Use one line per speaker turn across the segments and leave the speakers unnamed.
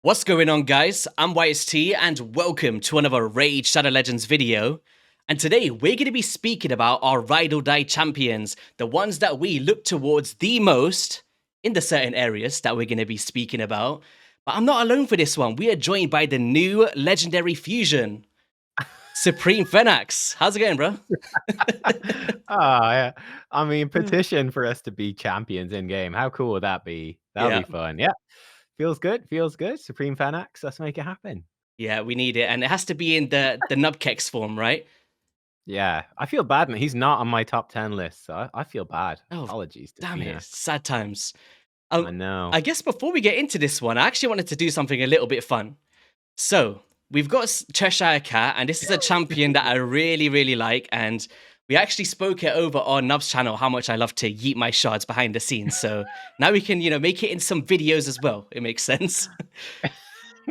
What's going on, guys? I'm YST and welcome to another Raid Shadow Legends video. And today we're going to be speaking about our Ride or Die champions, the ones that we look towards the most in the certain areas that we're going to be speaking about. But I'm not alone for this one. We are joined by the new legendary fusion, Supreme Phoenix. How's it going, bro?
Yeah. I mean, petition for us to be champions in game. How cool would that be? That'll be fun. Yeah. Feels good. Feels good. Supreme Phoenix. Let's make it happen.
Yeah, we need it. And it has to be in the NUB form, right?
Yeah. I feel bad, man. He's not on my top 10 list. So I feel bad.
Oh,
apologies.
Damn
Fyna.
it. Sad times.
I know.
I guess before we get into this one, I actually wanted to do something a little bit fun. So, we've got Cheshire Cat, and this is a champion that I really, really like, and we actually spoke it over on NUB's channel how much I love to yeet my shards behind the scenes. So now we can, make it in some videos as well. It makes sense.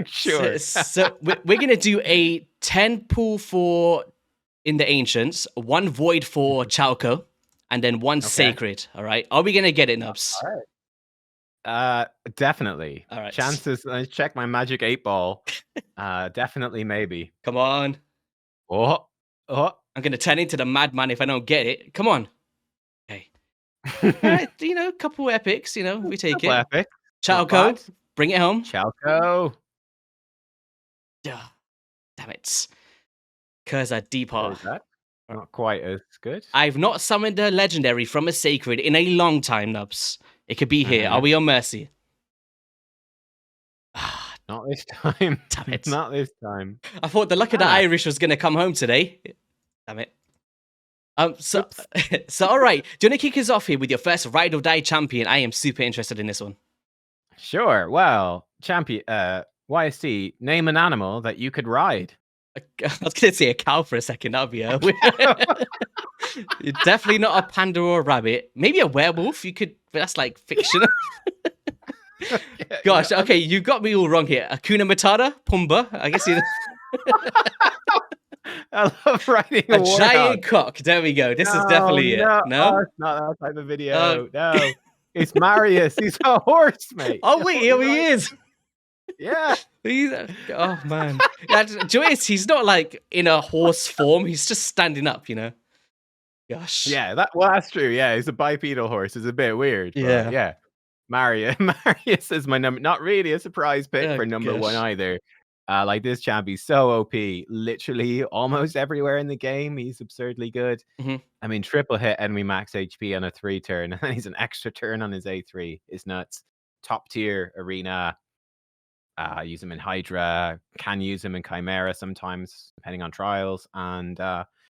Sure.
So we're going to do a 10 pool for in the Ancients, 1 Void for Chalco, and then 1 Sacred. All right. Are we going to get it, Nubs?
All right. Definitely.
All right.
Chances. Let's check my magic 8-ball. Definitely, maybe.
Come on.
Oh.
I'm going to turn into the madman if I don't get it. Come on. Okay. All right, a couple epics, we take it.
Epic.
Chalco, bring it home.
Chalco.
Damn it. Curza deep heart.
Not quite as good.
I've not summoned a legendary from a sacred in a long time, Nubs. It could be here. Are we on mercy?
Not this time.
Damn it.
Not this time.
I thought the luck of the Irish was going to come home today. Damn it. So all right. Do you want to kick us off here with your first Ride or Die champion? I am super interested in this one.
Sure. Well, champion, YST, name an animal that you could ride.
I was going to say a cow for a second. That'd be a definitely not a panda or a rabbit. Maybe a werewolf. You could, but that's like fictional. Gosh, okay, you got me all wrong here. Hakuna Matata, Pumbaa. I guess you.
I love riding
a giant cock. There we go. This is definitely it. No,
it's not that type of video. No, it's Marius. He's a horse, mate.
Oh wait, here he is.
Yeah.
Oh man. Joyce, he's not like in a horse form. He's just standing up. Gosh.
Yeah, that's true. Yeah, he's a bipedal horse. It's a bit weird. Yeah. Marius is my number. Not really a surprise pick for number 1 either. Like this champ, he's so OP. Literally almost everywhere in the game, he's absurdly good. I mean, triple hit enemy max HP on a 3 turn, and then he's an extra turn on his A3. It's nuts. Top tier arena. Use him in Hydra. Can use him in Chimera sometimes, depending on trials. And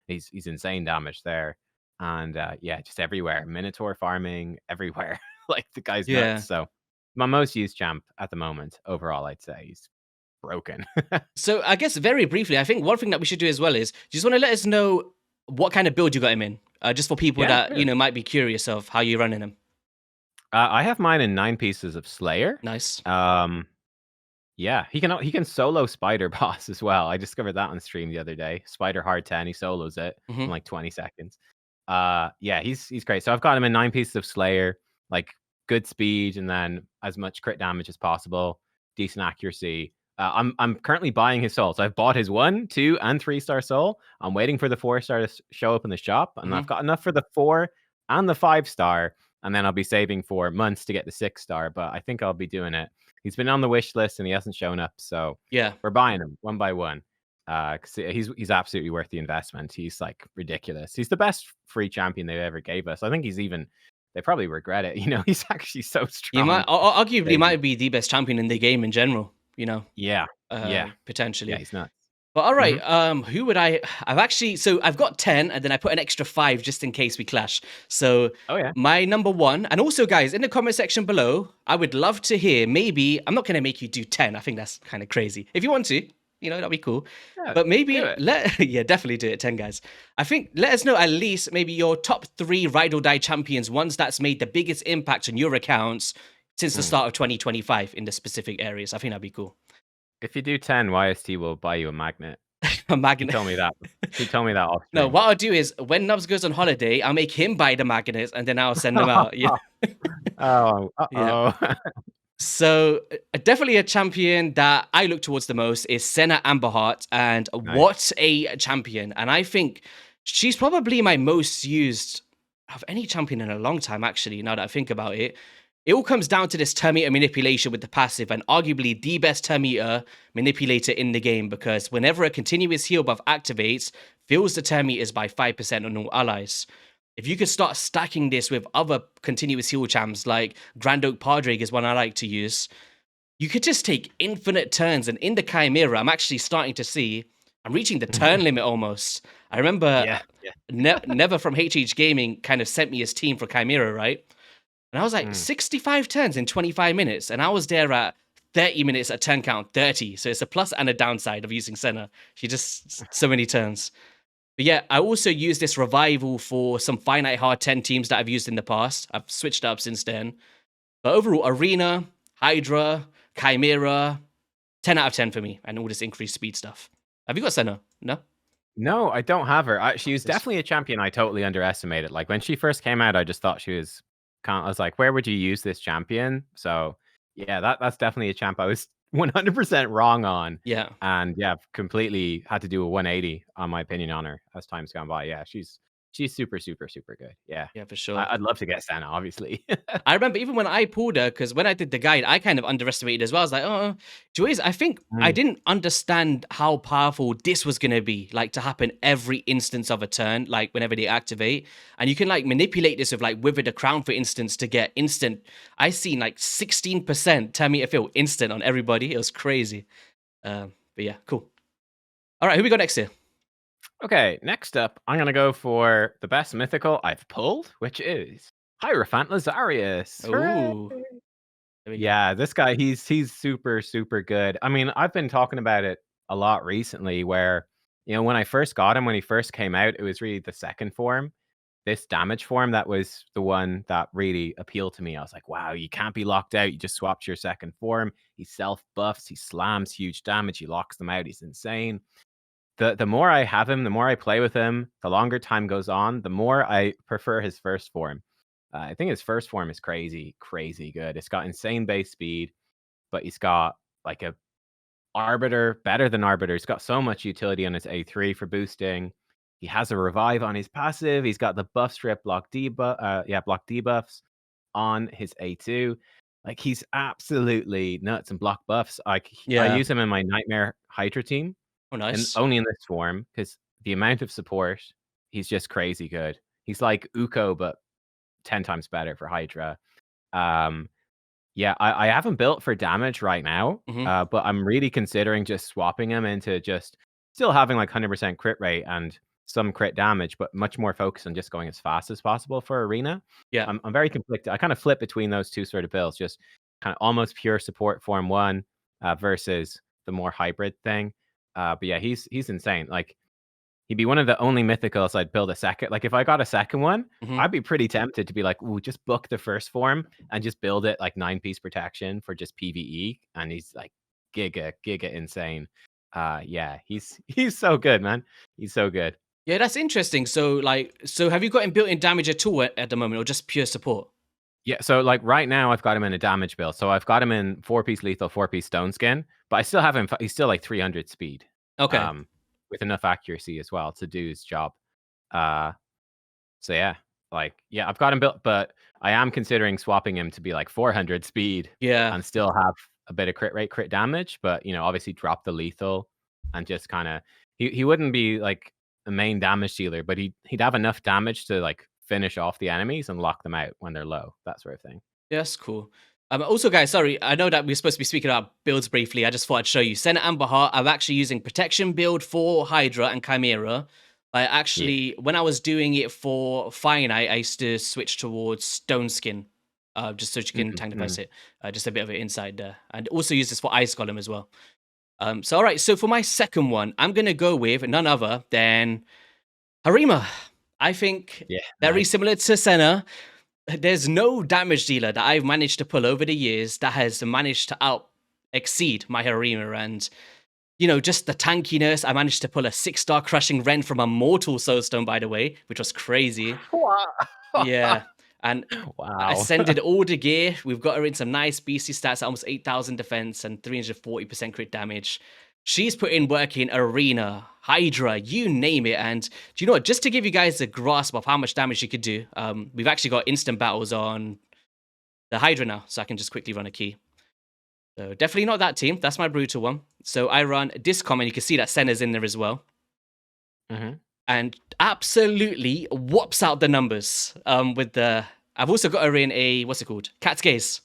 he's insane damage there. And just everywhere. Minotaur farming everywhere. Like the guy's nuts. So my most used champ at the moment overall, I'd say he's broken.
So I guess very briefly, I think one thing that we should do as well is just want to let us know what kind of build you got him in, just for people that might be curious of how you're running him.
I have mine in 9 pieces of Slayer.
Nice.
Yeah, he can solo Spider Boss as well. I discovered that on stream the other day. Spider hard 10, he solos it in like 20 seconds. Yeah, he's great. So I've got him in 9 pieces of Slayer, like good speed, and then as much crit damage as possible, decent accuracy. I'm currently buying his soul. So I've bought his 1, 2, and 3-star soul. I'm waiting for the 4-star to show up in the shop, and I've got enough for the 4 and the 5-star, and then I'll be saving for months to get the 6-star. But I think I'll be doing it. He's been on the wish list and he hasn't shown up, so
yeah,
we're buying him 1 by 1. Cause he's absolutely worth the investment. He's like ridiculous. He's the best free champion they ever gave us. I think they probably regret it. He's actually so strong.
He arguably might be the best champion in the game in general.
Yeah,
potentially.
Yeah, he's nuts.
But all right, who would I've got 10, and then I put an extra 5 just in case we clash. So my number 1, and also guys, in the comment section below, I would love to hear, maybe, I'm not going to make you do 10. I think that's kind of crazy. If you want to, that'd be cool. Yeah, but maybe, definitely do it, 10 guys. I think, let us know at least maybe your top 3 Ride or Die champions, ones that's made the biggest impact on your accounts since the start of 2025 in the specific areas. I think that'd be cool.
If you do 10, YST will buy you a magnet.
A magnet.
He told me that. Off stream.
No, what I'll do is when Nubs goes on holiday, I'll make him buy the magnets and then I'll send them out. Yeah.
Oh.
Yeah. So definitely a champion that I look towards the most is Senna Amberheart, and what a champion. And I think she's probably my most used of any champion in a long time, actually, now that I think about it. It all comes down to this turn meter manipulation with the passive, and arguably the best turn meter manipulator in the game, because whenever a continuous heal buff activates, fills the turn meters by 5% on all allies. If you could start stacking this with other continuous heal champs, like Grand Oak Pardrake is one I like to use, you could just take infinite turns. And in the Chimera, I'm actually starting to see, I'm reaching the turn limit almost. I remember Never from HH Gaming kind of sent me his team for Chimera, right? And I was like, 65 turns in 25 minutes. And I was there at 30 minutes at turn count 30. So it's a plus and a downside of using Senna. She just so many turns. But yeah, I also use this revival for some finite hard 10 teams that I've used in the past. I've switched up since then. But overall, Arena, Hydra, Chimera, 10 out of 10 for me. And all this increased speed stuff. Have you got Senna? No?
No, I don't have her. She was definitely a champion I totally underestimated. Like when she first came out, I just thought she was I was like, where would you use this champion? So yeah, that's definitely a champ I was 100% wrong on.
Yeah.
And yeah, completely had to do a 180 on my opinion on her as time's gone by. Yeah, she's super, super, super good. Yeah.
Yeah, for sure.
I'd love to get Senna, obviously.
I remember even when I pulled her, because when I did the guide, I kind of underestimated as well. I was like, oh, Joyce, I think I didn't understand how powerful this was going to be, like to happen every instance of a turn, like whenever they activate. And you can like manipulate this with like Wither the Crown, for instance, to get instant. I seen like 16% turn meter fill instant on everybody. It was crazy. But yeah, cool. All right, who we got next here?
Okay, next up, I'm going to go for the best mythical I've pulled, which is Hierophant Lazarius.
Ooh.
Yeah, this guy, he's super, super good. I mean, I've been talking about it a lot recently where, when I first got him, when he first came out, it was really the second form, this damage form, that was the one that really appealed to me. I was like, wow, you can't be locked out. You just swapped your second form. He self-buffs, he slams huge damage, he locks them out. He's insane. The more I have him, the more I play with him, the longer time goes on, the more I prefer his first form. I think his first form is crazy good. It's got insane base speed, but he's got like a Arbiter, better than Arbiter. He's got so much utility on his A3 for boosting. He has a revive on his passive. He's got the buff strip block debuffs on his A2. Like he's absolutely nuts and block buffs. I use him in my Nightmare Hydra team.
Oh, nice.
And only in this form, because the amount of support, he's just crazy good. He's like Uko, but 10 times better for Hydra. Yeah, I haven't built for damage right now, but I'm really considering just swapping him into just still having like 100% crit rate and some crit damage, but much more focused on just going as fast as possible for Arena.
Yeah,
I'm very conflicted. I kind of flip between those two sort of builds, just kind of almost pure support form one versus the more hybrid thing. But yeah, he's insane. Like he'd be one of the only mythicals I'd build a second. Like if I got a second one, I'd be pretty tempted to be like, ooh, just book the first form and just build it like 9-piece protection for just PvE. And he's like giga insane. Yeah, he's so good, man. He's so good.
Yeah, that's interesting. So have you got him built in damage at all at the moment, or just pure support?
Yeah, so like right now I've got him in a damage build. So I've got him in 4-piece lethal, 4-piece stone skin, but I still have him. He's still like 300 speed.
Okay.
With enough accuracy as well to do his job. So yeah, I've got him built, but I am considering swapping him to be like 400 speed.
Yeah.
And still have a bit of crit rate, crit damage, but obviously drop the lethal and just kind of he wouldn't be like a main damage dealer, but he'd have enough damage to like finish off the enemies and lock them out when they're low, that sort of thing.
Yeah, that's cool. Also, guys, sorry, I know that we're supposed to be speaking about builds briefly. I just thought I'd show you. Senna Amberheart, I'm actually using protection build for Hydra and Chimera. When I was doing it for Fyna, I used to switch towards Stone Skin, just so you can tank the press it. Just a bit of an inside there. And also use this for Ice Golem as well. All right, so for my second one, I'm going to go with none other than Harima. I think very similar to Senna. There's no damage dealer that I've managed to pull over the years that has managed to exceed my Harima. And, just the tankiness. I managed to pull a 6-star crushing Rend from a mortal soulstone, by the way, which was crazy.
Wow.
Yeah. And
wow.
ascended all the gear. We've got her in some nice beastie stats, almost 8,000 defense and 340% crit damage. She's put in work in Arena, Hydra, you name it. And do you know what? Just to give you guys a grasp of how much damage she could do, we've actually got instant battles on the Hydra now, so I can just quickly run a key. So definitely not that team. That's my brutal one. So I run Discom, and you can see that Senna's in there as well. And absolutely whops out the numbers with the... I've also got her in a, what's it called? Cat's Gaze.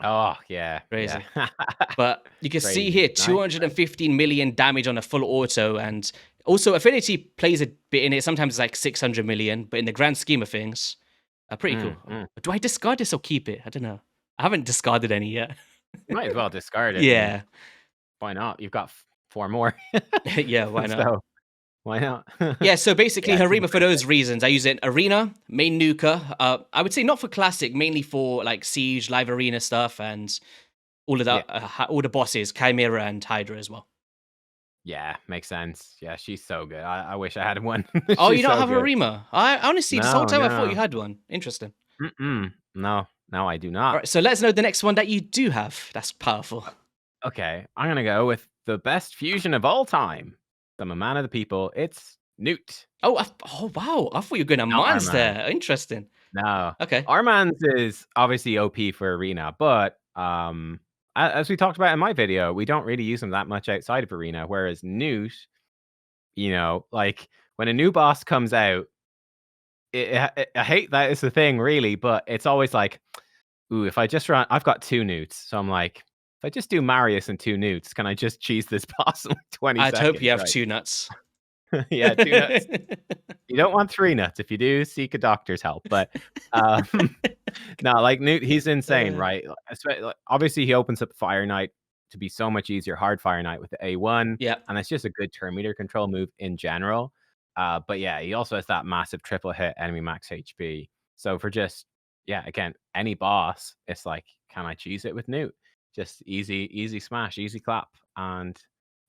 Oh, yeah.
Crazy.
Yeah.
But you can see here, 215 million damage on a full auto. And also, Affinity plays a bit in it. Sometimes it's like 600 million. But in the grand scheme of things, pretty cool. Do I discard this or keep it? I don't know. I haven't discarded any yet.
Might as well discard it.
Yeah.
Why not? You've got 4 more.
Yeah, why not?
So, why not?
Yeah, so basically, Harima, for those reasons, I use it in Arena, main nuker. I would say not for Classic, mainly for like Siege, Live Arena stuff, and all of that, all the bosses, Kymar and Hydra as well.
Yeah, makes sense. Yeah, she's so good. I wish I had one.
Oh, you don't have Harima? I honestly, this whole time I thought you had one. Interesting.
No, I do not.
All right, so let's know the next one that you do have. That's powerful.
Okay, I'm going to go with the best fusion of all time. I'm a man of the people. It's Gnut.
Oh, wow. I thought you were going to Mines there. Interesting.
No.
Okay.
Arman's is obviously OP for Arena, but as we talked about in my video, we don't really use them that much outside of Arena, whereas Gnut, you know, like when a new boss comes out, I hate that it's the thing, really, but it's always like, ooh, if I just run, I've got 2 Gnuts, so I'm like, if I just do Marius and 2 Gnuts, can I just cheese this boss in like 20 seconds?
I'd hope you have 2 nuts.
Yeah, 2 nuts. You don't want 3 nuts. If you do, seek a doctor's help. But no, like Gnut, he's insane, right? Obviously, he opens up Fire Knight to be so much easier, hard Fire Knight with the A1.
Yeah,
and it's just a good turn meter control move in general. But yeah, he also has that massive triple hit enemy max HP. So for just again, any boss, it's like, can I cheese it with Gnut? Just easy smash, easy clap, and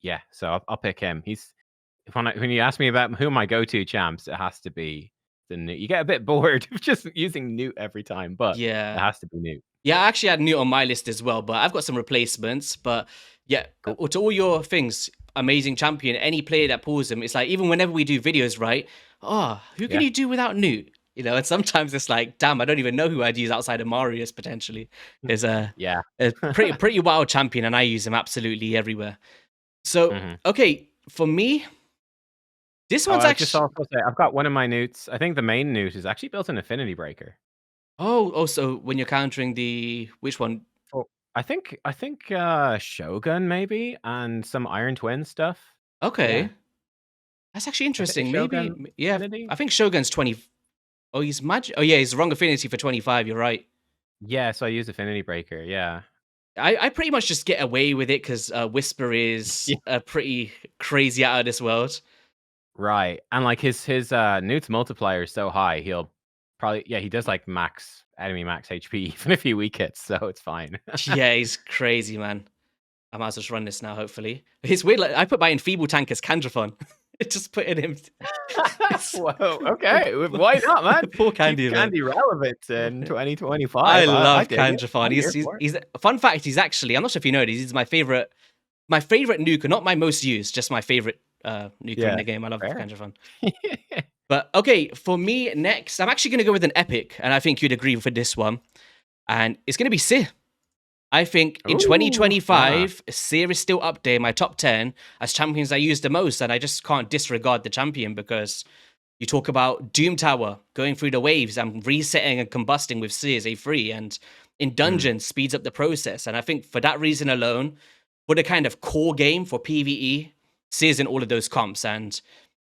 yeah. So I'll pick him. He's when you ask me about who my go-to champs, it has to be the Gnut. You get a bit bored of just using Gnut every time, but it has to be Gnut.
Yeah, I actually had Gnut on my list as well, but I've got some replacements. But yeah, cool. To all your things, amazing champion. Any player that pulls him, it's like even whenever we do videos, right? Oh, who can you do without Gnut? You know, and sometimes it's like, damn, I don't even know who I'd use outside of Marius potentially. There's a pretty wild champion, and I use him absolutely everywhere. So okay, for me, this one's actually.
I've got one of my Gnuts. I think the main Gnut is actually built in Affinity Breaker.
Oh, so when you're countering which one?
Oh, I think Shogun maybe, and some Iron Twin stuff.
Okay,
yeah.
That's actually interesting. Maybe, yeah. Affinity? I think Shogun's 20. Oh, he's magic. Oh, yeah, he's wrong affinity for 25. You're right.
Yeah, so I use Affinity Breaker. Yeah.
I pretty much just get away with it because Whisper is pretty crazy out of this world.
Right, and like his Gnut's multiplier is so high, he'll probably he does like enemy max HP even if he weak hits, so it's fine.
Yeah, he's crazy, man. I might as well just run this now. Hopefully, it's weird. Like I put my Enfeeble tank as Candrathon. Just put it in.
Whoa, okay. Why not, man?
Poor Candy, man.
Candy relevant in 2025.
I love Candrathon. He's fun fact. He's actually, I'm not sure if you know this. He's my favorite nuker, not my most used, just my favorite nuker in the game. I love Candrathon. But okay, for me next, I'm actually going to go with an epic, and I think you'd agree with this one. And it's going to be Seer. I think in 2025, Seer is still up there in my top 10 as champions I use the most, and I just can't disregard the champion because you talk about Doom Tower, going through the waves, and resetting and combusting with Seer's A3, and in dungeons, speeds up the process. And I think for that reason alone, for the kind of core game for PvE, Seer's in all of those comps, and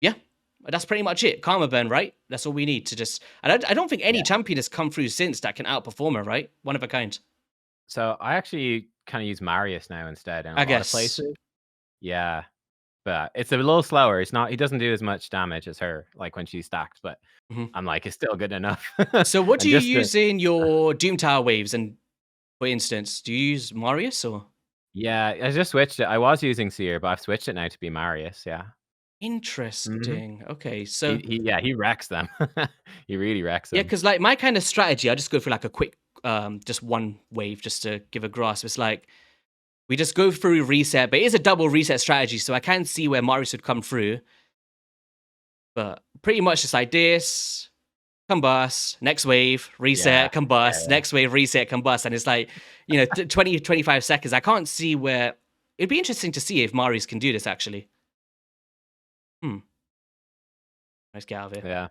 yeah, that's pretty much it. Karma burn, right? That's all we need to just... I don't think any champion has come through since that can outperform her, right? One of a kind.
So I actually kind of use Marius now instead in a lot of places. Yeah, but it's a little slower. It's not. He doesn't do as much damage as her, like when she's stacked. But I'm like, it's still good enough.
So what do you use in your Doom Tower waves? And for instance, do you use Marius or?
Yeah, I just switched it. I was using Seer, but I've switched it now to be Marius. Yeah.
Interesting. Okay, so
he wrecks them. He really wrecks them.
Yeah, because like my kind of strategy, I just go for like a quick, just one wave just to give a grasp. It's like we just go through reset, but it is a double reset strategy, so I can see where Marius would come through. But pretty much just like this, combust, next wave, reset, combust, next wave, reset, combust. And it's like, 20, 25 seconds. I can't see where... It'd be interesting to see if Marius can do this, actually. Let's get out of here.
Yeah.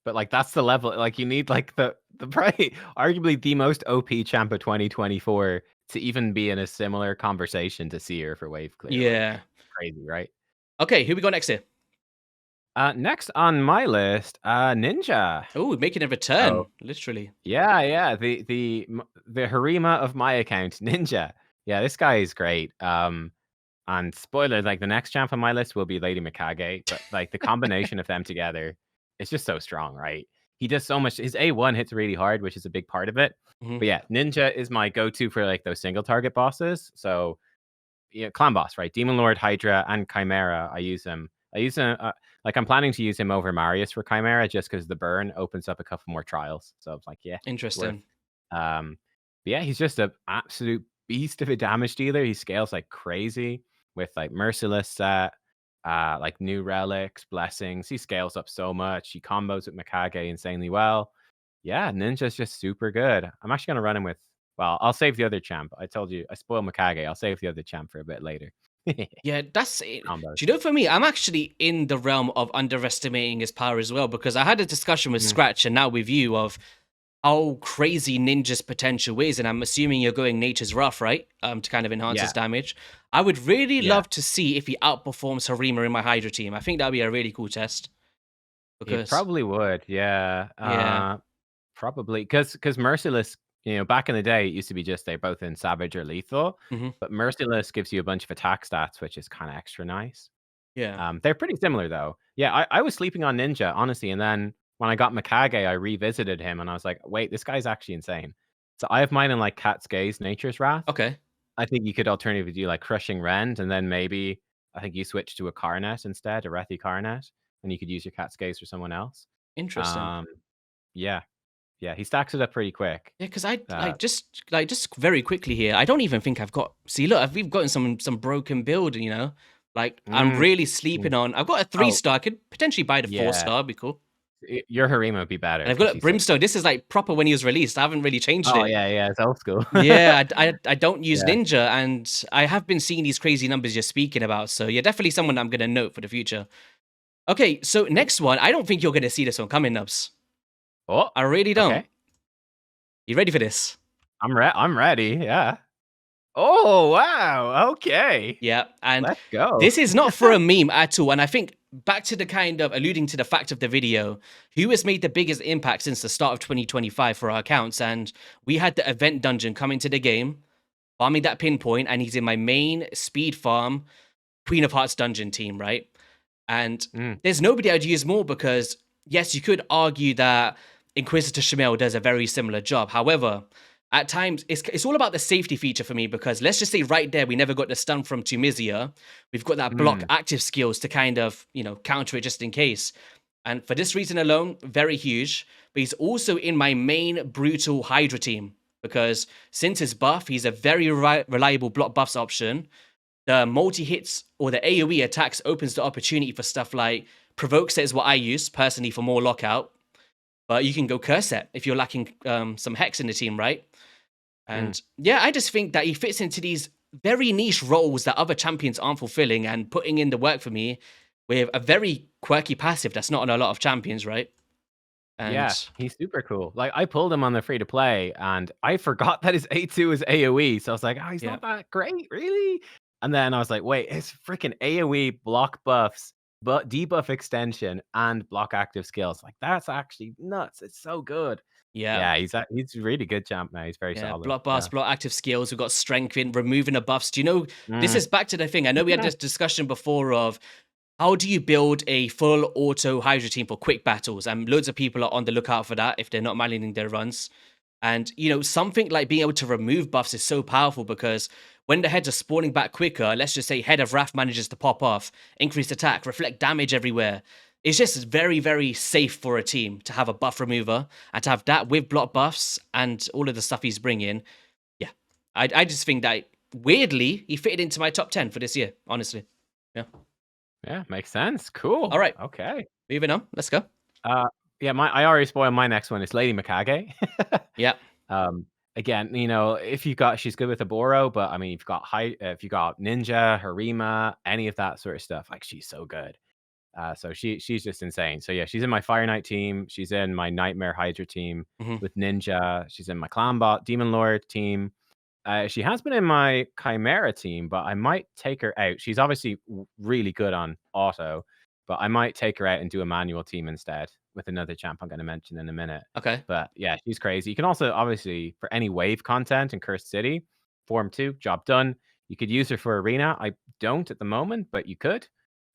But like that's the level. Like you need like the probably arguably the most OP champ of 2024 to even be in a similar conversation to Seer for wave clear.
Yeah.
Like, crazy, right?
Okay, who we got next here?
Next on my list, Ninja.
Oh, making a return, literally.
Yeah. The Harima of my account, Ninja. Yeah, this guy is great. And spoiler, like the next champ on my list will be Lady Mikage, but like the combination of them together, it's just so strong, right? He does so much. His A1 hits really hard, which is a big part of it. But yeah, Ninja is my go-to for like those single target bosses. So clan boss, right? Demon Lord, Hydra, and Chimera. I use him. Like I'm planning to use him over Marius for Chimera just because the burn opens up a couple more trials. So it's like, yeah,
interesting.
But yeah, he's just an absolute beast of a damage dealer. He scales like crazy with like Merciless set, like new relics, blessings. He scales up so much. He combos with Mikage insanely well. Yeah, Ninja's just super good. I'm actually gonna run him with. Well, I'll save the other champ. I told you I spoiled Mikage. I'll save the other champ for a bit later.
Yeah, that's it. Do you know, for me, I'm actually in the realm of underestimating his power as well, because I had a discussion with Scratch and now with you of how crazy Ninja's potential is, and I'm assuming you're going Nature's Wrath, right? To kind of enhance his damage. I would really love to see if he outperforms Harima in my Hydra team. I think that'd be a really cool test.
Because... He probably would, yeah. Probably, because Merciless, back in the day, it used to be just they're both in Savage or Lethal, but Merciless gives you a bunch of attack stats, which is kind of extra nice.
Yeah.
They're pretty similar, though. Yeah, I was sleeping on Ninja, honestly, and then when I got Mikage, I revisited him, and I was like, wait, this guy's actually insane. So I have mine in, like, Cat's Gaze, Nature's Wrath.
Okay.
I think you could alternatively do, like, Crushing Rend, and then maybe, I think you switch to a Carnet instead, a Rethi Carnet, and you could use your Cat's Gaze for someone else.
Interesting.
Yeah, he stacks it up pretty quick.
Yeah, because I just very quickly here, I don't even think I've got... See, look, we've gotten some broken build, Like, I'm really sleeping on... I've got a 3-star. I could potentially buy the 4-star. It'd be cool.
Your Harima would be better.
And I've got Brimstone. This is like proper when he was released. I haven't really changed it.
Oh, yeah, it's old school.
Yeah, I don't use Ninja, and I have been seeing these crazy numbers you're speaking about. So yeah, definitely someone I'm going to note for the future. Okay, so next one. I don't think you're going to see this one coming, Nubs.
Oh,
I really don't.
Okay.
You ready for this?
I'm ready, yeah. Oh, wow, okay.
Yeah, and
let's go.
This is not for a meme at all, and I think back to the kind of alluding to the fact of the video, who has made the biggest impact since the start of 2025 for our accounts, and we had the event dungeon come into the game, farming that pinpoint, and he's in my main speed farm Queen of Hearts dungeon team, right? And there's nobody I'd use more because, yes, you could argue that Inquisitor Shamel does a very similar job. However, at times, it's all about the safety feature for me, because let's just say right there, we never got the stun from Tumizia. We've got that block active skills to kind of, counter it just in case. And for this reason alone, very huge. But he's also in my main brutal Hydra team, because since his buff, he's a very reliable block buffs option. The multi-hits or the AoE attacks opens the opportunity for stuff like Provoke Set is what I use personally for more lockout. But you can go Curse Set if you're lacking some Hex in the team, right? And yeah, I just think that he fits into these very niche roles that other champions aren't fulfilling and putting in the work for me with a very quirky passive that's not on a lot of champions, right?
And yeah, he's super cool. Like, I pulled him on the free-to-play, and I forgot that his A2 is AoE, so I was like, oh, he's not that great, really? And then I was like, wait, it's freaking AoE block buffs, but debuff extension and block active skills. Like, that's actually nuts. It's so good. Yeah, he's really good champ now. He's very solid.
Block buffs, block active skills. We've got strength in, removing the buffs. Do you know, this is back to the thing. I know we had this discussion before of how do you build a full auto Hydra team for quick battles? And loads of people are on the lookout for that if they're not managing their runs. And, something like being able to remove buffs is so powerful, because when the heads are spawning back quicker, let's just say Head of Wrath manages to pop off, increased attack, reflect damage everywhere. It's just very, very safe for a team to have a buff remover and to have that with block buffs and all of the stuff he's bringing. Yeah, I just think that, weirdly, he fitted into my top 10 for this year, honestly. Yeah.
Yeah, makes sense. Cool.
All right.
Okay.
Moving on. Let's go.
Yeah, I already spoiled my next one. It's Lady Mikage.
Yeah.
Again, she's good with Oboro, but I mean, if you got Ninja, Harima, any of that sort of stuff, like she's so good. So she's just insane. So yeah, she's in my Fire Knight team. She's in my Nightmare Hydra team with Ninja. She's in my Clanbot Demon Lord team. She has been in my Chimera team, but I might take her out. She's obviously really good on auto, but I might take her out and do a manual team instead with another champ I'm going to mention in a minute.
Okay.
But yeah, she's crazy. You can also, obviously, for any wave content in Cursed City, Form 2, job done. You could use her for Arena. I don't at the moment, but you could.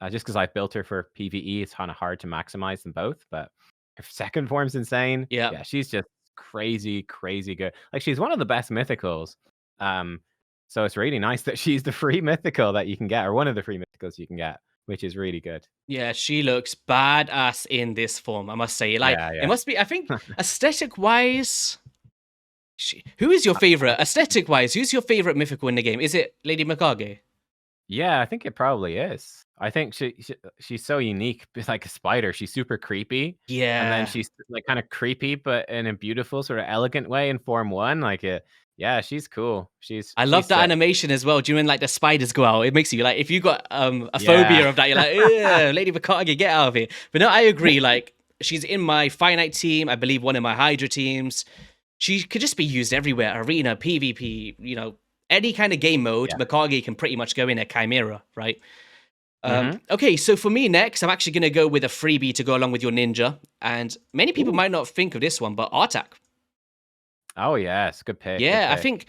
Just because I built her for PvE, it's kind of hard to maximize them both. But her second form's insane. Yeah, she's just crazy good. Like, she's one of the best mythicals. So it's really nice that she's the free mythical that you can get, or one of the free mythicals you can get, which is really good.
Yeah, she looks badass in this form, I must say. Like, it must be, I think, aesthetic-wise... Who is your favorite? Aesthetic-wise, who's your favorite mythical in the game? Is it Lady Mikage?
Yeah, I think it probably is. I think she's so unique, like a spider. She's super creepy.
Yeah.
And then she's like kind of creepy, but in a beautiful, sort of elegant way in Form 1. Like, yeah, she's cool. I
love the animation as well. Do you mean like the spiders go out? It makes you like, if you got a phobia of that, you're like, Lady Mikage, get out of here. But no, I agree. Like, she's in my Fire Knight team. I believe one of my Hydra teams. She could just be used everywhere. Arena, PvP, any kind of game mode. Mikage can pretty much go in at Chimera, right? Okay, so for me next, I'm actually going to go with a freebie to go along with your Ninja. And many people might not think of this one, but Artak.
Oh, yes. Good pick.
Yeah, I think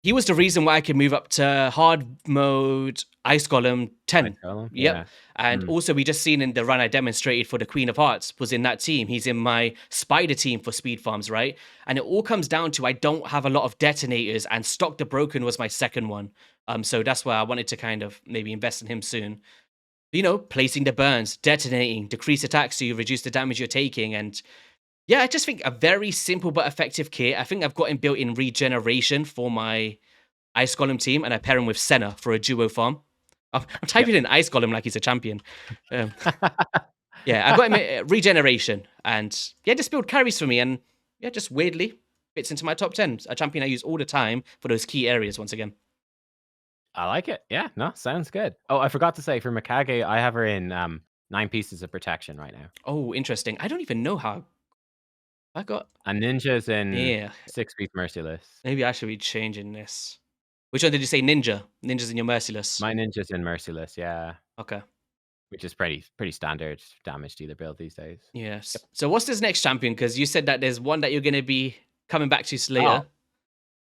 he was the reason why I could move up to hard mode Ice Golem 10. Yep. Yeah. And also, we just seen in the run I demonstrated for the Queen of Hearts was in that team. He's in my Spider team for speed farms, right? And it all comes down to I don't have a lot of detonators, and Stock the Broken was my second one. So that's why I wanted to kind of maybe invest in him soon. Placing the burns, detonating, decrease attacks so you reduce the damage you're taking. And yeah, I just think a very simple but effective kit. I think I've got him built in regeneration for my Ice Golem team, and I pair him with Senna for a duo farm. I'm typing in Ice Golem like he's a champion. Yeah, I got him regeneration, and yeah, just build carries for me, and yeah, just weirdly fits into my top 10. A champion I use all the time for those key areas once again.
I like it. Yeah, no, sounds good. Oh, I forgot to say, for Mikage, I have her in 9 pieces of protection right now.
Oh, interesting. I don't even know how I got...
A Ninja's in 6-piece Merciless.
Maybe I should be changing this. Which one did you say? Ninja? Ninja's in your Merciless.
My Ninja's in Merciless, yeah.
Okay.
Which is pretty standard damage dealer build these days.
Yes. Yep. So what's this next champion? Because you said that there's one that you're going to be coming back to later.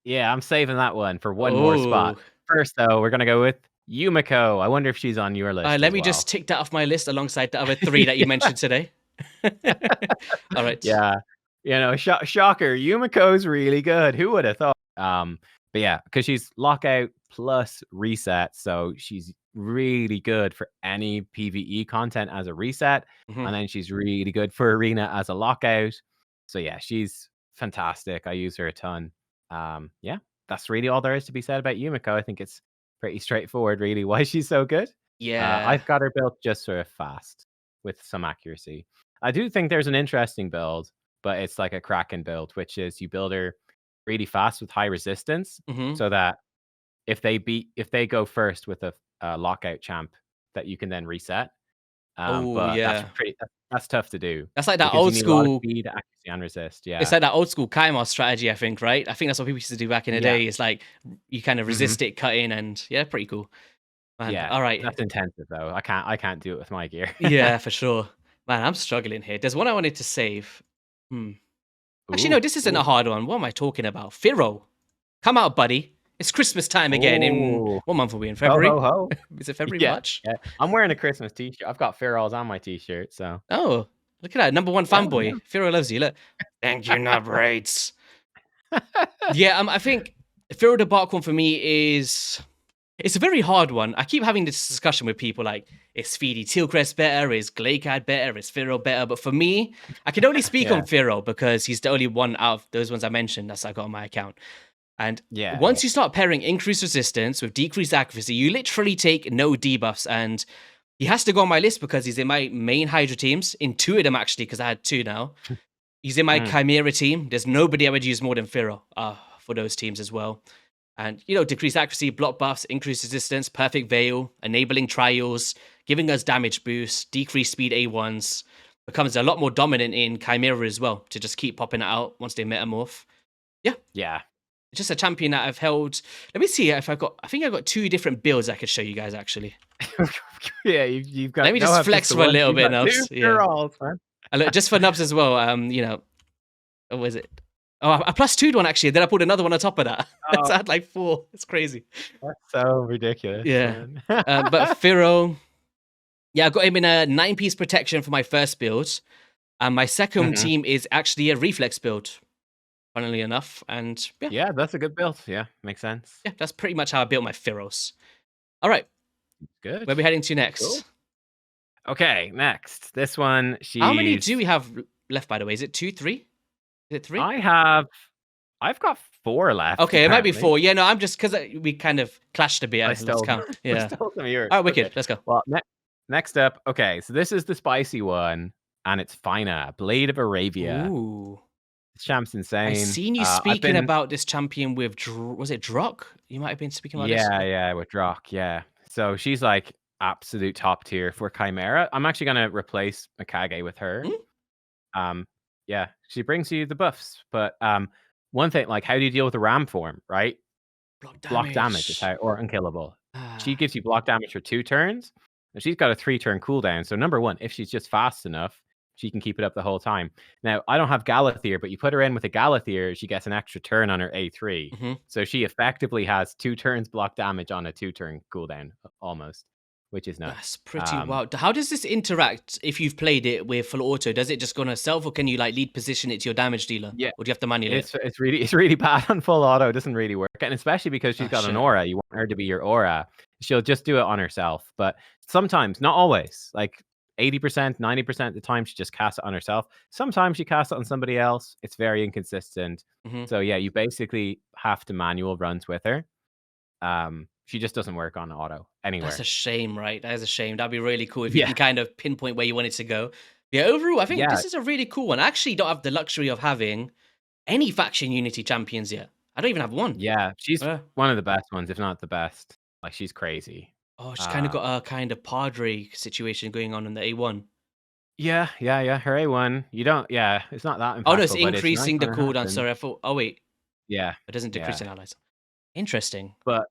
Yeah, I'm saving that one for one more spot. First, though, we're going to go with Yumeko. I wonder if she's on your list.
Let me just tick that off my list alongside the other 3 that you mentioned today. All right.
Yeah. Shocker. Yumeko's really good. Who would have thought? But yeah, because she's lockout plus reset, so she's really good for any PvE content as a reset, and then she's really good for arena as a lockout. So yeah, she's fantastic. I use her a ton. Yeah, that's really all there is to be said about Yumeko. I think it's pretty straightforward, really, why she's so good.
Yeah,
I've got her built just sort of fast with some accuracy. I do think there's an interesting build, but it's like a Kraken build, which is you build her really fast with high resistance, so that if they go first with a lockout champ, that you can then reset. But that's tough to do.
That's like that old school
speed, accuracy, and resist. Yeah,
it's like that old school Kymar strategy, I think, right? I think that's what people used to do back in the day. It's like you kind of resist it, cut in, and yeah, pretty cool. Man,
yeah, all right. That's intensive though. I can't do it with my gear.
Yeah, for sure. Man, I'm struggling here. There's one I wanted to save. Actually, no, this isn't a hard one. What am I talking about? Firrol. Come out, buddy. It's Christmas time again. In what month are we in? February?
Ho, ho, ho.
Is it February, March?
Yeah. I'm wearing a Christmas t-shirt. I've got Firrol's on my t-shirt, so.
Oh, look at that. Number 1 fanboy. Firrol loves you. Look. Thank you, NUB rates. Yeah, I think Firrol the Barkhorn for me is... It's a very hard one. I keep having this discussion with people like, is Feedy Tealcrest better? Is Glakead better? Is Firrol better? But for me, I can only speak on Firrol because he's the only one out of those ones I mentioned that's I got on my account. And once you start pairing increased resistance with decreased accuracy, you literally take no debuffs. And he has to go on my list because he's in my main Hydra teams. In 2 of them, actually, because I had 2 now. He's in my Chimera team. There's nobody I would use more than Firrol for those teams as well. And, decreased accuracy, block buffs, increased resistance, perfect veil, enabling trials, giving us damage boosts, decreased speed A1s. Becomes a lot more dominant in Chimera as well to just keep popping it out once they metamorph. Yeah. Just a champion that I've held. Let me see if I think I've got 2 different builds I could show you guys, actually.
You've got...
Let me just flex for a little bit, Nubs. Look, just for Nubs as well, what was it? Oh, I +2'd one, actually. Then I put another one on top of that. So I had like 4. It's crazy.
That's so ridiculous.
Yeah. But Firrol, I got him in a 9-piece protection for my first build. And my second team is actually a reflex build, funnily enough. And
yeah, that's a good build. Yeah, makes sense.
Yeah, that's pretty much how I built my Firrols. All right.
Good.
Where are we heading to next?
Cool. Okay, next. This one,
How many do we have left, by the way? Is it 2, 3? Is it 3?
I've got 4 left.
Okay, apparently. It might be 4. Yeah, no, I'm just because we kind of clashed a bit.
I stole
count. Yeah.
stole some of yours.
All right, wicked. Let's go.
Well, next up, okay, so this is the spicy one, and it's Fyna, Blade of Aravia.
Ooh.
This champ's insane.
I've seen you speaking about this champion with, was it Drock? You might have been speaking about this.
Yeah, with Drock, yeah. So she's like absolute top tier for Chimera. I'm actually going to replace Mikage with her. Yeah, she brings you the buffs, but one thing, like, how do you deal with the ram form, right? Block damage is how, or unkillable. She gives you block damage for 2 turns, and she's got a 3-turn cooldown. So number 1, if she's just fast enough, she can keep it up the whole time. Now, I don't have Galathier, but you put her in with a Galathier, she gets an extra turn on her A3. So she effectively has 2 turns block damage on a 2-turn cooldown, almost, which is nuts.
That's pretty wild. How does this interact if you've played it with full auto? Does it just go on herself, or can you like lead position it to your damage dealer?
Yeah.
Or do you have to manually?
It's really bad on full auto. It doesn't really work. And especially because she's got an aura. You want her to be your aura. She'll just do it on herself. But sometimes, not always, like 80%, 90% of the time, she just casts it on herself. Sometimes she casts it on somebody else. It's very inconsistent. So yeah, you basically have to manual runs with her. She just doesn't work on auto anywhere.
That's a shame, right? That is a shame. That'd be really cool if you can kind of pinpoint where you want it to go. Yeah, overall, I think this is a really cool one. I actually don't have the luxury of having any faction unity champions yet. I don't even have one.
Yeah, she's one of the best ones, if not the best. Like, she's crazy.
Oh, she's kind of got a kind of Padre situation going on in the A1.
Yeah. Her A1, you don't, it's not that impactful.
Oh, no, it's increasing the cooldown. Sorry, I thought, oh, wait.
Yeah.
It doesn't decrease in allies. Interesting.
But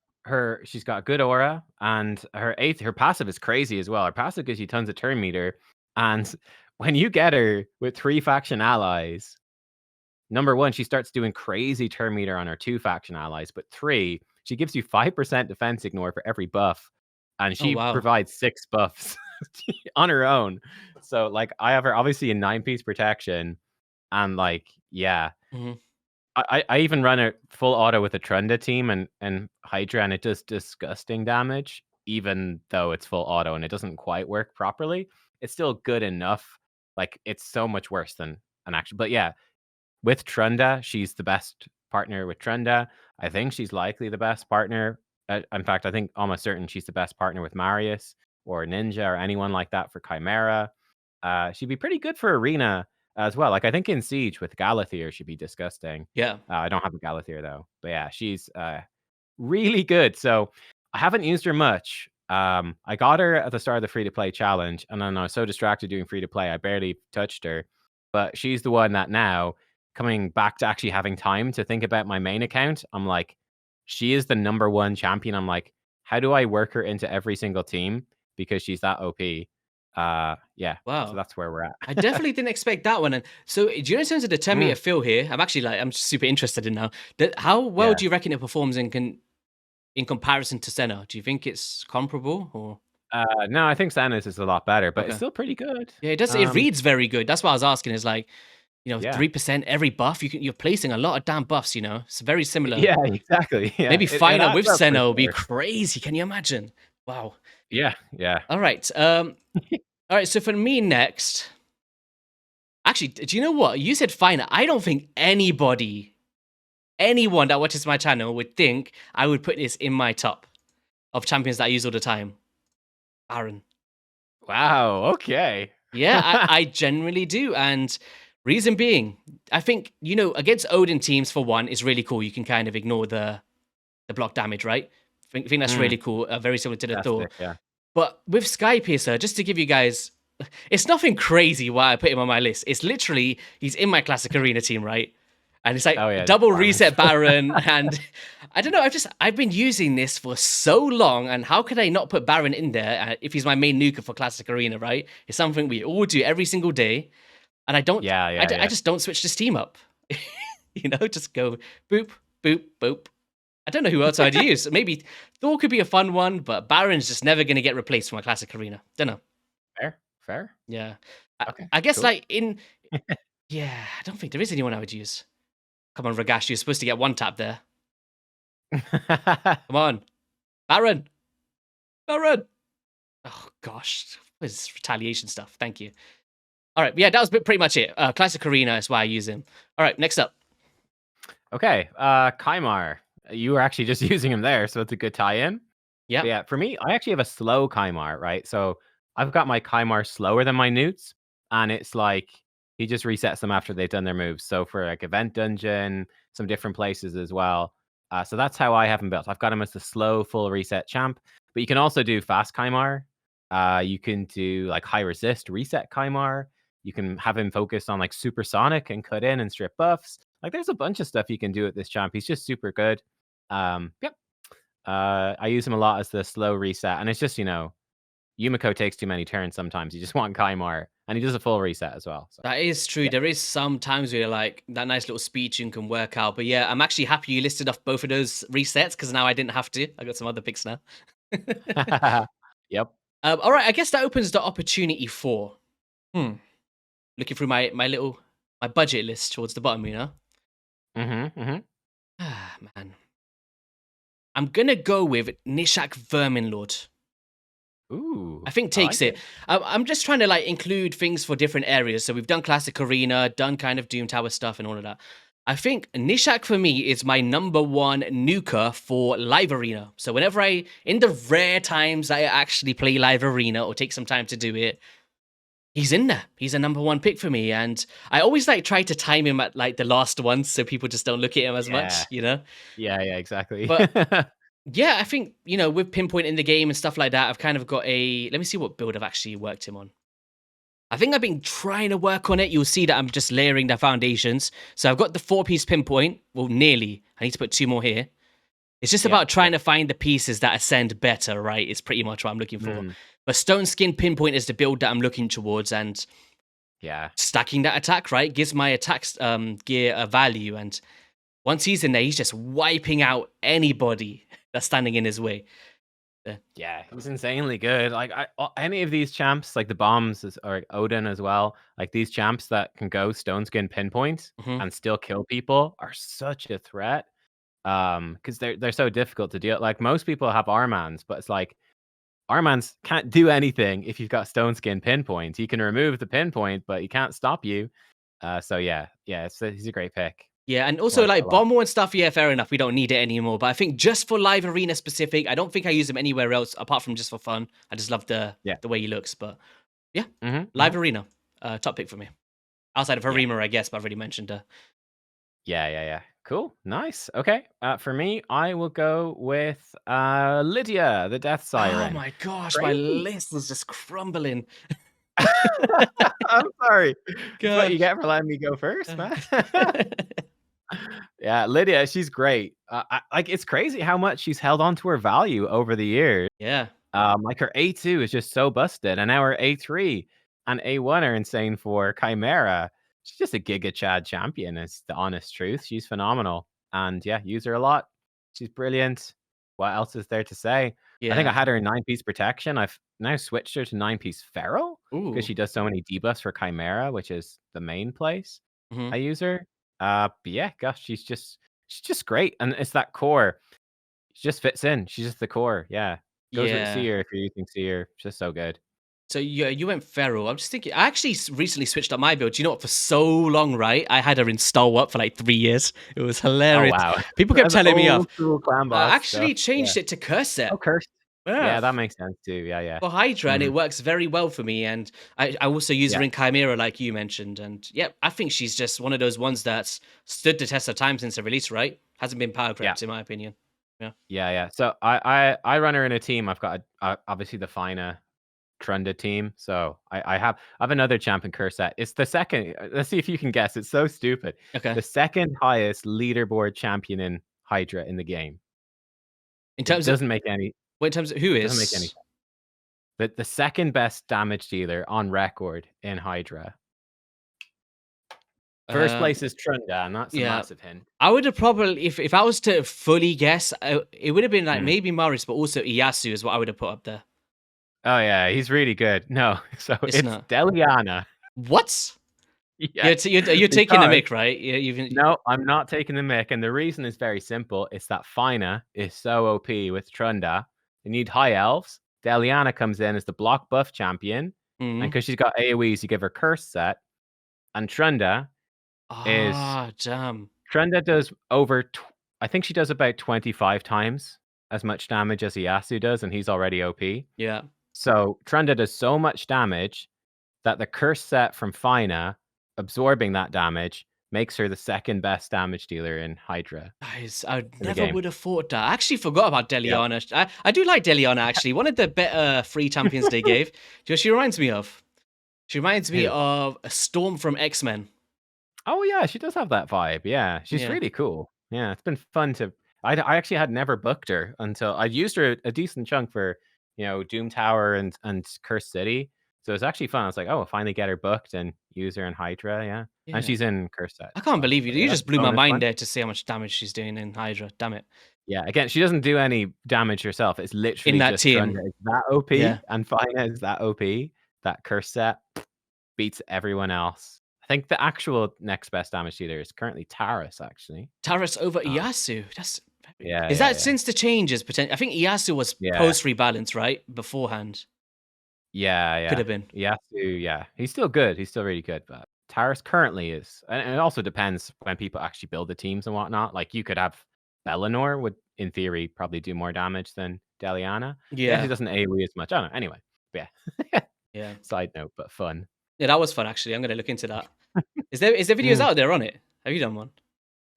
she's got good aura, and her passive is crazy as well. Her passive gives you tons of turn meter, and when you get her with 3 faction allies, number 1, she starts doing crazy turn meter on her 2 faction allies, but 3, she gives you 5% defense ignore for every buff, and she provides 6 buffs on her own. So like, I have her obviously in 9-piece protection, and like, I even run a full auto with a Trunda team and Hydra, and it does disgusting damage, even though it's full auto and it doesn't quite work properly. It's still good enough. Like, it's so much worse than an action. But yeah, with Trunda, she's the best partner with Trunda. I think she's likely the best partner. In fact, I think almost certain she's the best partner with Marius or Ninja or anyone like that for Chimera. She'd be pretty good for Arena as well. Like, I think in Siege with Galathier, she'd be disgusting.
Yeah.
I don't have a Galathier though. But yeah, she's really good. So I haven't used her much. I got her at the start of the free-to-play challenge, and then I was so distracted doing free-to-play, I barely touched her. But she's the one that now, coming back to actually having time to think about my main account, I'm like, she is the number 1 champion. I'm like, how do I work her into every single team? Because she's that OP. Wow. So that's where we're at.
I definitely didn't expect that one. And so, do you know, in terms of the 10-meter fill here, I'm super interested in now. How well do you reckon it performs in comparison to Senna? Do you think it's comparable, or?
No, I think Senna's is a lot better, but it's still pretty good.
Yeah, it does. It reads very good. That's what I was asking. Is like, 3% every buff. You're placing a lot of damn buffs. It's very similar.
Yeah, exactly. Yeah.
Maybe Fyna with Senna will be crazy. Can you imagine? Wow.
Yeah.
All right. All right. So for me next, actually, do you know what? You said Fyna. I don't think anyone that watches my channel would think I would put this in my top of champions that I use all the time. Baron.
Wow. Okay.
Yeah, I generally do. And reason being, I think, against Odin teams, for one, is really cool. You can kind of ignore the block damage, right? I think that's really cool. Very similar to the Thor.
Yeah.
But with Skypiercer, just to give you guys, it's nothing crazy why I put him on my list. It's literally, he's in my classic arena team, right? And it's like double reset Baron. And I don't know, I've been using this for so long. And how could I not put Baron in there if he's my main nuker for classic arena, right? It's something we all do every single day. And I don't, I just don't switch this team up. Just go boop, boop, boop. I don't know who else I'd use. Maybe Thor could be a fun one, but Baron's just never going to get replaced from my classic arena. Don't know.
Fair.
Yeah.
Okay,
I guess I don't think there is anyone I would use. Come on, Ragash, you're supposed to get one tap there. Come on. Baron. Oh, gosh. What is this retaliation stuff? Thank you. All right. Yeah, that was pretty much it. Classic arena is why I use him. All right, next up.
Okay. Kymar. You were actually just using him there, so it's a good tie-in. Yeah. For me, I actually have a slow Kymar, right? So I've got my Kymar slower than my Gnuts, and it's like he just resets them after they've done their moves. So for like event dungeon, some different places as well. So that's how I have him built. I've got him as the slow full reset champ, but you can also do fast Kymar. You can do like high resist reset Kymar. You can have him focus on like supersonic and cut in and strip buffs. Like there's a bunch of stuff you can do with this champ. He's just super good. Yep. I use him a lot as the slow reset, and it's just Yumeko takes too many turns sometimes. You just want Kymar, and he does a full reset as well. So.
That is true. Yeah. There is some times where like that nice little speed tune can work out. But yeah, I'm actually happy you listed off both of those resets because now I didn't have to. I got some other picks now.
Yep.
All right. I guess that opens the opportunity for looking through my budget list towards the bottom. Ah, man. I'm gonna go with Gnishak Verminlord.
Ooh,
I think takes it. I'm just trying to like include things for different areas. So we've done classic arena, done kind of Doom Tower stuff and all of that. I think Gnishak for me is my number one nuker for live arena. So whenever in the rare times I actually play live arena or take some time to do it, he's in there. He's a number one pick for me. And I always like try to time him at like the last ones so people just don't look at him as much,
Yeah, exactly.
But yeah, I think, with pinpoint in the game and stuff like that, I've kind of got let me see what build I've actually worked him on. I think I've been trying to work on it. You'll see that I'm just layering the foundations. So I've got the 4-piece pinpoint. Well, nearly. I need to put 2 more here. It's just about trying to find the pieces that ascend better, right? It's pretty much what I'm looking for. But Stone Skin Pinpoint is the build that I'm looking towards, and stacking that attack, right, gives my attack gear a value. And once he's in there, he's just wiping out anybody that's standing in his way.
Yeah, he's insanely good. Like any of these champs, like the bombs or Odin as well, like these champs that can go Stone Skin Pinpoint and still kill people are such a threat. Because they're so difficult to deal. Like most people have Armans, but it's like Armans can't do anything if you've got Stone Skin Pinpoint. He can remove the pinpoint, but he can't stop you. So he's a great pick.
Yeah, and also like Bomber and stuff, fair enough. We don't need it anymore. But I think just for live arena specific, I don't think I use him anywhere else apart from just for fun. I just love the way he looks. But yeah, live arena, top pick for me. Outside of Harima, I guess, but I've already mentioned her.
Yeah. Cool. Nice. Okay. For me, I will go with Lydia, the Deathsiren.
Oh my gosh, my list is just crumbling.
I'm sorry. That's what you get for letting me go first, man. Yeah, Lydia, she's great. It's crazy how much she's held on to her value over the years.
Yeah.
Like her A2 is just so busted, and now her A3 and A1 are insane for Chimera. She's just a Giga Chad champion, is the honest truth. She's phenomenal. And use her a lot. She's brilliant. What else is there to say? I think I had her in 9-piece protection. I've now switched her to 9-piece Firrol because she does so many debuffs for Chimera, which is the main place. I use her. But yeah, gosh, she's just great, and it's that core. She just fits in. She's just the core. Yeah, goes with Seer if you're using Seer. Just so good.
So you went Firrol. I'm just thinking. I actually recently switched up my build. You know what? For so long, right? I had her in stalwart for like 3 years. It was hilarious.
Oh wow!
People kept telling me off.
I
actually changed it to curse set.
Oh, cursed. Yeah, that makes sense too. Yeah.
For Hydra, and it works very well for me. And I also use her in Chimera, like you mentioned. And yeah, I think she's just one of those ones that's stood the test of time since the release. Right? Hasn't been power crept, in my opinion.
Yeah. So I run her in a team. I've got obviously the Fyna Trunda team. So I have another champion curse set. It's the second. Let's see if you can guess. It's so stupid.
Okay.
The second highest leaderboard champion in Hydra in the game.
In terms
doesn't make any.
Well, in terms of who is?
Doesn't make any sense. The second best damage dealer on record in Hydra. First place is Trunda, and that's a massive hint.
I would have probably, if I was to fully guess, it would have been like maybe Marius, but also Ieyasu is what I would have put up there.
Oh yeah, he's really good. No, so it's Deliana.
What? Yeah, you're taking the mic, right?
No, I'm not taking the mic, and the reason is very simple. It's that Fyna is so OP with Trunda. You need high elves. Deliana comes in as the block buff champion, and because she's got AoEs, you give her curse set. And Trunda is
damn.
Trunda does over. I think she does about 25 times as much damage as Ieyasu does, and he's already OP.
Yeah.
So Trunda does so much damage that the curse set from Fyna absorbing that damage makes her the second best damage dealer in Hydra.
Guys, I never would have thought that. I actually forgot about Deliana. Yeah. I do like Deliana, actually. One of the better free champions they gave. Do you know what she reminds me of? She reminds me of a Storm from X-Men.
Oh, yeah, she does have that vibe. Yeah, she's really cool. Yeah, it's been fun to... I actually had never booked her until... I used her a decent chunk for, Doom Tower and Curse City. So it's actually fun. I was like, I'll finally get her booked and use her in Hydra, yeah. And she's in Curse Set.
I can't believe you. You just blew my mind there to see how much damage she's doing in Hydra. Damn it.
Yeah, again, she doesn't do any damage herself. It's literally
in that
just
team.
Is that OP, and Fyna is that OP. That Curse Set beats everyone else. I think the actual next best damage dealer is currently Taras, actually.
Taras over Ieyasu. That's is that since the changes? I think Ieyasu was post rebalance, right? Beforehand.
Yeah.
Could have been.
Ieyasu, yeah. He's still good. He's still really good, but Taras currently is. And it also depends when people actually build the teams and whatnot. Like, you could have Bellinor would, in theory, probably do more damage than Deliana. Yeah. He doesn't AoE as much. I don't know. Anyway, yeah. Side note, but fun.
Yeah, that was fun, actually. I'm going to look into that. Is there videos out there on it? Have you done one?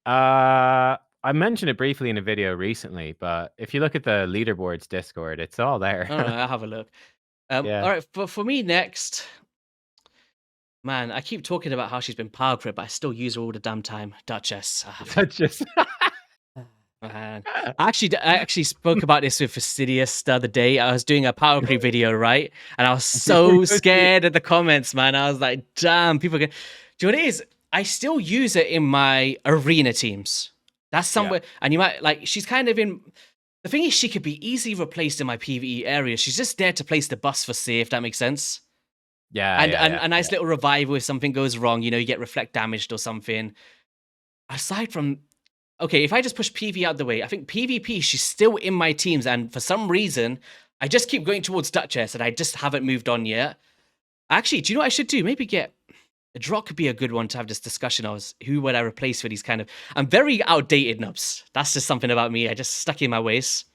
I mentioned it briefly in a video recently, but if you look at the leaderboards Discord, it's all there.
All right, I'll have a look. All right, for me next, man, I keep talking about how she's been power creep, but I still use her all the damn time. Duchess.
Duchess.
Man. I actually spoke about this with Fastidious the other day. I was doing a power creep video, right? And I was so scared of the comments, man. I was like, damn, people can... Do you know what it is? I still use it in my arena teams. That's somewhere... And you might... Like, she's kind of in... The thing is, she could be easily replaced in my PvE area. She's just there to place the bus for Seer, if that makes sense.
Yeah,
and a nice little revival if something goes wrong. You get reflect damaged or something. Aside from... Okay, if I just push PvE out the way, I think PvP, she's still in my teams, and for some reason, I just keep going towards Duchess, and I just haven't moved on yet. Actually, do you know what I should do? Maybe get... A Drock could be a good one to have this discussion of who would I replace for these kind of... I'm very outdated, Nubs. That's just something about me. I just stuck in my ways.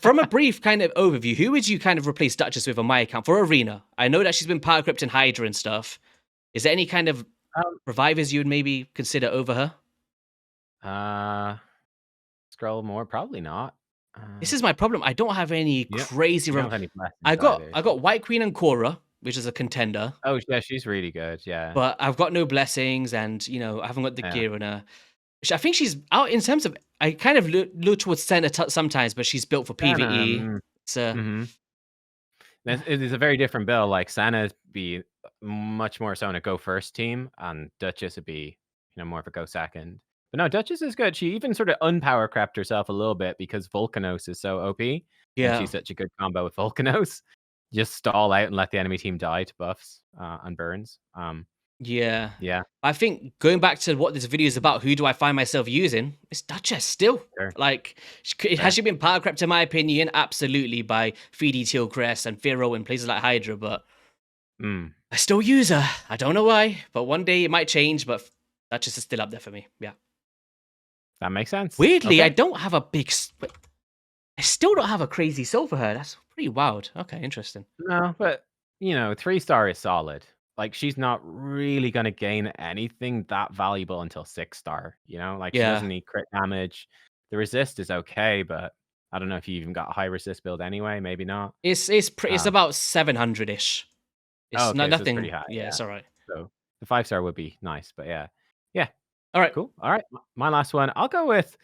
From a brief kind of overview, who would you kind of replace Duchess with on my account for Arena? I know that she's been power crept in Hydra and stuff. Is there any kind of revivers you would maybe consider over her?
Scroll more, probably not.
This is my problem. I don't have any crazy. I got White Queen and Korra, which is a contender.
Oh yeah, she's really good. Yeah,
but I've got no blessings, and I haven't got the gear on her. I think she's out in terms of. I kind of look towards Senna sometimes, but she's built for PvE.
It is a very different build. Like Senna be much more so in a go first team, and Duchess would be more of a go second. But no, Duchess is good. She even sort of unpower crept herself a little bit because Volcanos is so OP. Yeah. And she's such a good combo with Volcanos. Just stall out and let the enemy team die to buffs and burns.
Yeah.
Yeah.
I think going back to what this video is about, who do I find myself using? It's Duchess still.
Sure.
Like, has she been power crept, in my opinion? Absolutely, by 3D Tilcrest and Firrol in places like Hydra, but I still use her. I don't know why, but one day it might change, but Duchess is still up there for me. Yeah.
That makes sense.
Weirdly, I don't have a big... I still don't have a crazy soul for her. That's pretty wild. Okay, interesting.
No, but, 3-star is solid. Like, she's not really going to gain anything that valuable until 6-star, Like, she doesn't need crit damage. The resist is okay, but I don't know if you even got a high resist build anyway. Maybe not.
It's about 700-ish. It's not nothing. So it's pretty high. Yeah, it's all right.
So the 5-star would be nice, but yeah.
All right.
Cool. All right. My last one. I'll go with...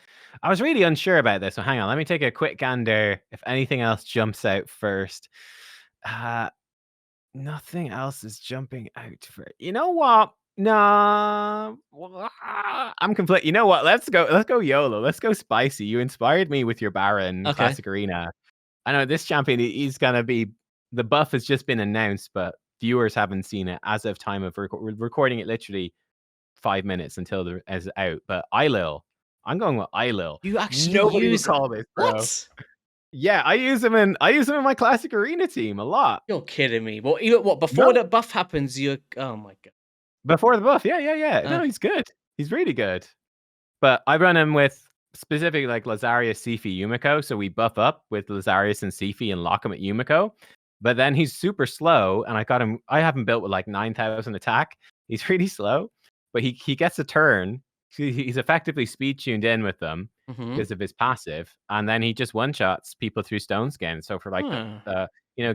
I was really unsure about this, so hang on. Let me take a quick gander. If anything else jumps out first. Nothing else is jumping out for... You know what? No. I'm complete. You know what? Let's go YOLO. Let's go spicy. You inspired me with your Baron Classic Arena. I know this champion, he's going to be... The buff has just been announced, but viewers haven't seen it as of time of recording it literally 5 minutes until it is out. But Eilil, I'm going with Eilil.
You actually use
call this, bro. What? Yeah, I use him in my Classic Arena team a lot.
You're kidding me. What before the buff happens, oh my god.
Before the buff, yeah. No, he's good. He's really good. But I run him with specifically like Lazarius, Siphi, Yumeko. So we buff up with Lazarius and Siphi and lock him at Yumeko. But then he's super slow, and I have him built with like 9,000 attack. He's really slow. But he gets a turn. He's effectively speed tuned in with them because of his passive, and then he just one shots people through Stone Skin. So for like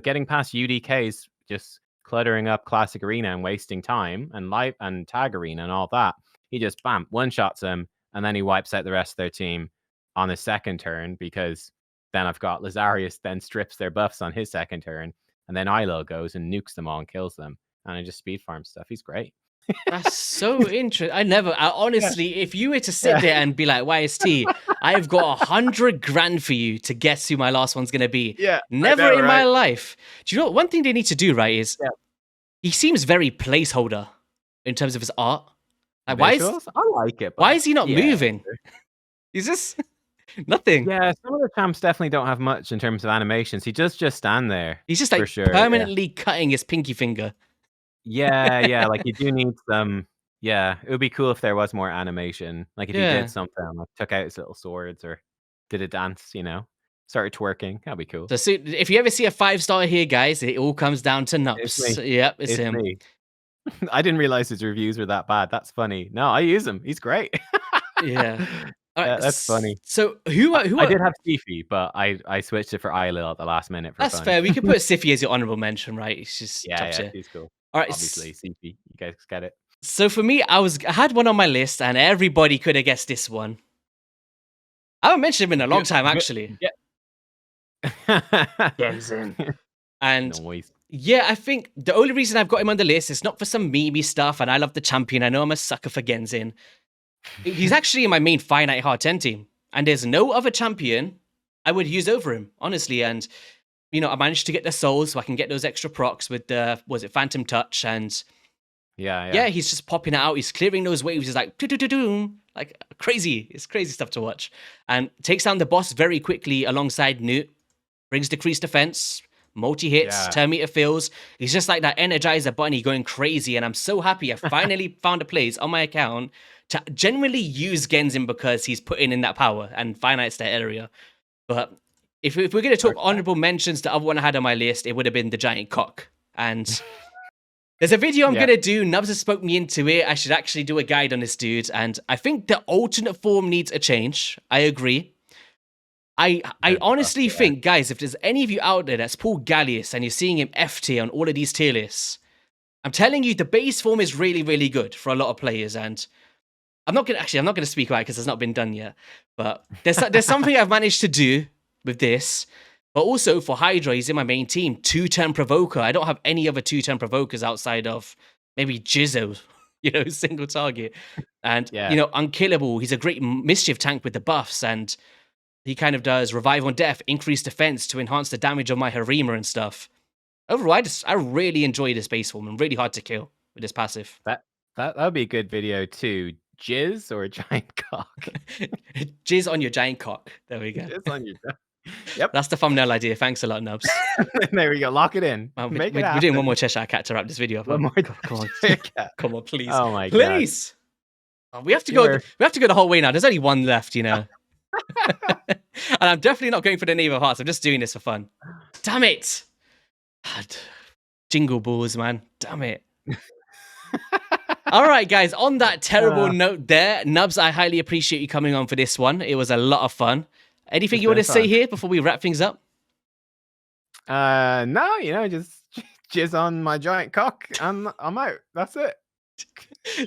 getting past UDKs, just cluttering up Classic Arena and wasting time, and live and Tag Arena and all that, he just bam one shots them, and then he wipes out the rest of their team on his second turn, because then I've got Lazarius then strips their buffs on his second turn, and then Eilil goes and nukes them all and kills them, and I just speed farm stuff. He's great.
That's so interesting. Honestly, if you were to sit there and be like, YST, I've got 100 grand for you to guess who my last one's going to be.
Yeah.
Never in my life. Do you know one thing they need to do, right, is he seems very placeholder in terms of his art. Like, I
like it.
Why is he not moving? He's just nothing.
Yeah, some of the champs definitely don't have much in terms of animations. He does just stand there.
He's just like permanently cutting his pinky finger.
Yeah, like you do need some. Yeah, it would be cool if there was more animation. Like if he did something, like took out his little swords or did a dance, started twerking. That'd be cool.
So if you ever see a 5-star here, guys, it all comes down to Nups. Yep, it's him.
Me. I didn't realize his reviews were that bad. That's funny. No, I use him. He's great.
Yeah. Right,
that's funny.
So who I
did have Siphi, but I switched it for Eilil at the last minute.
That's fair. We could put Siphi as your honorable mention, right? It's just top tier.
He's cool.
All right,
obviously Siphi, you guys get it.
So for me, I had one on my list, and everybody could have guessed this one. I haven't mentioned him in a long time, actually. Genzin. And I think the only reason I've got him on the list is not for some memey stuff, and I love the champion. I know I'm a sucker for Genzin. He's actually in my main finite hard 10 team, and there's no other champion I would use over him, honestly. And I managed to get the souls, so I can get those extra procs with the Phantom Touch, and he's just popping it out. He's clearing those waves. He's like like crazy. It's crazy stuff to watch, and takes down the boss very quickly alongside Gnut. Brings decreased defense, multi hits, turn meter fills. He's just like that Energizer bunny going crazy, and I'm so happy I finally found a place on my account to generally use Genzin because he's putting in that power and finite's that area. But if we're going to talk honorable mentions, the other one I had on my list, it would have been the giant cock. And there's a video I'm going to do. Nubs has spoke me into it. I should actually do a guide on this dude. And I think the alternate form needs a change. I agree. I honestly think, guys, if there's any of you out there that's Paul Gallius and you're seeing him F tier on all of these tier lists, I'm telling you, the base form is really, really good for a lot of players. And I'm not going to speak about it because it's not been done yet. But there's something I've managed to do with this. But also for Hydra, he's in my main team. 2-turn provoker. I don't have any other 2-turn provokers outside of maybe Jizzo, single target. And, unkillable. He's a great mischief tank with the buffs. And he kind of does revive on death, increase defense to enhance the damage of my Harima and stuff. Overall, I really enjoy this base form and really hard to kill with this passive.
That would be a good video too. Jizz or a giant cock?
Jizz on your giant cock. There we go.
Jizz on your Yep.
That's the thumbnail idea. Thanks a lot, Nubs.
There we go. Lock it in.
Make it happen. We're doing one more Cheshire Cat to wrap this video up.
One more. Come on.
Come on, please.
Oh my
please. God. Oh, we have to go. We have to go the whole way now. There's only one left, you know. And I'm definitely not going for the Knave of Hearts. I'm just doing this for fun. Damn it. God. Jingle balls, man. Damn it. All right, guys. On that terrible note there, Nubs, I highly appreciate you coming on for this one. It was a lot of fun. Anything you want to say here before we wrap things up?
No, just jizz on my giant cock and I'm out. That's it.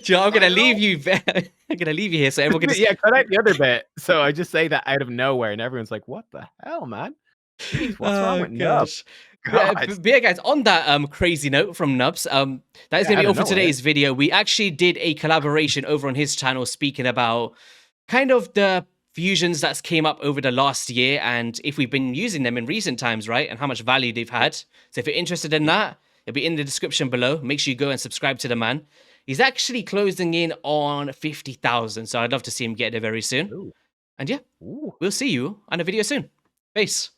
I'm gonna leave you. I'm gonna leave you here so everyone can.
Yeah, cut out the other bit. So I just say that out of nowhere, and everyone's like, "What the hell, man? Jeez, what's wrong with Nubs?"
But yeah, guys, on that crazy note from Nubs, that is going to be all for today's video. We actually did a collaboration over on his channel speaking about kind of the fusions that's came up over the last year and if we've been using them in recent times, right? And how much value they've had. So if you're interested in that, it'll be in the description below. Make sure you go and subscribe to the man. He's actually closing in on 50,000. So I'd love to see him get there very soon. Ooh. And yeah, we'll see you on a video soon. Peace.